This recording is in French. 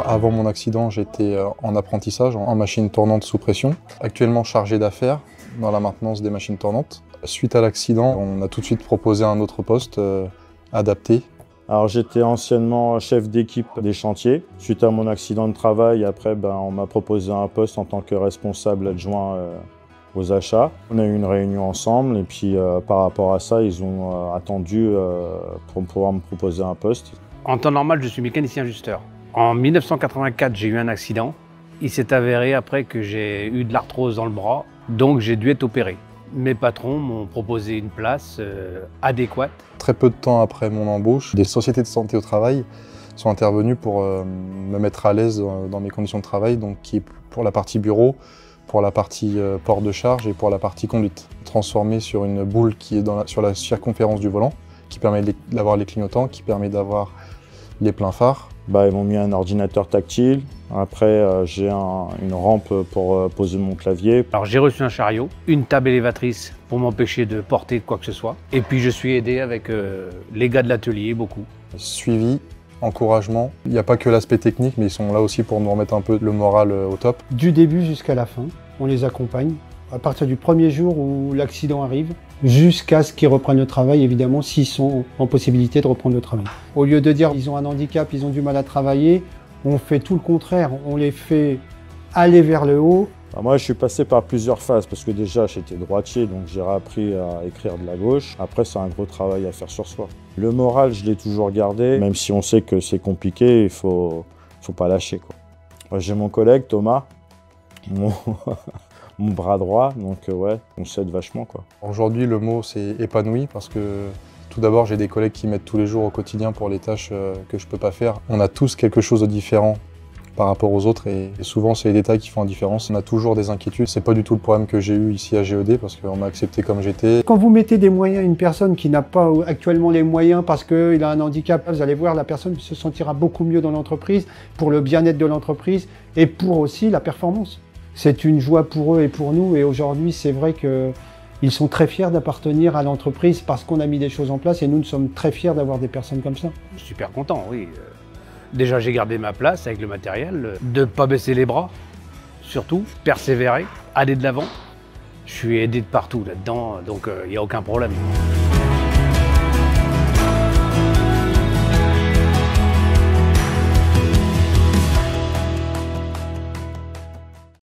Avant mon accident, j'étais en apprentissage en machine tournante sous pression, actuellement chargé d'affaires dans la maintenance des machines tournantes. Suite à l'accident, on a tout de suite proposé un autre poste adapté. Alors j'étais anciennement chef d'équipe des chantiers. Suite à mon accident de travail, après on m'a proposé un poste en tant que responsable adjoint aux achats. On a eu une réunion ensemble et puis par rapport à ça, ils ont attendu pour pouvoir me proposer un poste. En temps normal, je suis mécanicien ajusteur. En 1984, j'ai eu un accident. Il s'est avéré après que j'ai eu de l'arthrose dans le bras, donc j'ai dû être opéré. Mes patrons m'ont proposé une place adéquate. Très peu de temps après mon embauche, des sociétés de santé au travail sont intervenues pour me mettre à l'aise dans mes conditions de travail, donc qui est pour la partie bureau, pour la partie port de charge et pour la partie conduite. Transformé sur une boule qui est sur la circonférence du volant, qui permet d'avoir les clignotants, qui permet d'avoir les pleins phares. Ils m'ont mis un ordinateur tactile. Après, j'ai une rampe pour poser mon clavier. Alors j'ai reçu un chariot, une table élévatrice pour m'empêcher de porter quoi que ce soit. Et puis je suis aidé avec les gars de l'atelier, beaucoup. Suivi, encouragement. Il n'y a pas que l'aspect technique, mais ils sont là aussi pour nous remettre un peu le moral au top. Du début jusqu'à la fin, on les accompagne. À partir du premier jour où l'accident arrive, jusqu'à ce qu'ils reprennent le travail, évidemment, s'ils sont en possibilité de reprendre le travail. Au lieu de dire qu'ils ont un handicap, ils ont du mal à travailler, on fait tout le contraire, on les fait aller vers le haut. Moi, je suis passé par plusieurs phases, parce que déjà, j'étais droitier, donc j'ai appris à écrire de la gauche. Après, c'est un gros travail à faire sur soi. Le moral, je l'ai toujours gardé, même si on sait que c'est compliqué, il faut pas lâcher, quoi. J'ai mon collègue, Thomas, mon bras droit, donc ouais, on s'aide vachement, quoi. Aujourd'hui, le mot c'est épanoui parce que tout d'abord, j'ai des collègues qui m'aident tous les jours au quotidien pour les tâches que je peux pas faire. On a tous quelque chose de différent par rapport aux autres et souvent c'est les détails qui font la différence. On a toujours des inquiétudes, c'est pas du tout le problème que j'ai eu ici à GED parce qu'on m'a accepté comme j'étais. Quand vous mettez des moyens à une personne qui n'a pas actuellement les moyens parce qu'il a un handicap, vous allez voir, la personne se sentira beaucoup mieux dans l'entreprise, pour le bien-être de l'entreprise et pour aussi la performance. C'est une joie pour eux et pour nous et aujourd'hui c'est vrai qu'ils sont très fiers d'appartenir à l'entreprise parce qu'on a mis des choses en place et nous sommes très fiers d'avoir des personnes comme ça. Je suis super content, oui. Déjà j'ai gardé ma place avec le matériel, de ne pas baisser les bras, surtout, persévérer, aller de l'avant. Je suis aidé de partout là-dedans, donc il n'y a aucun problème.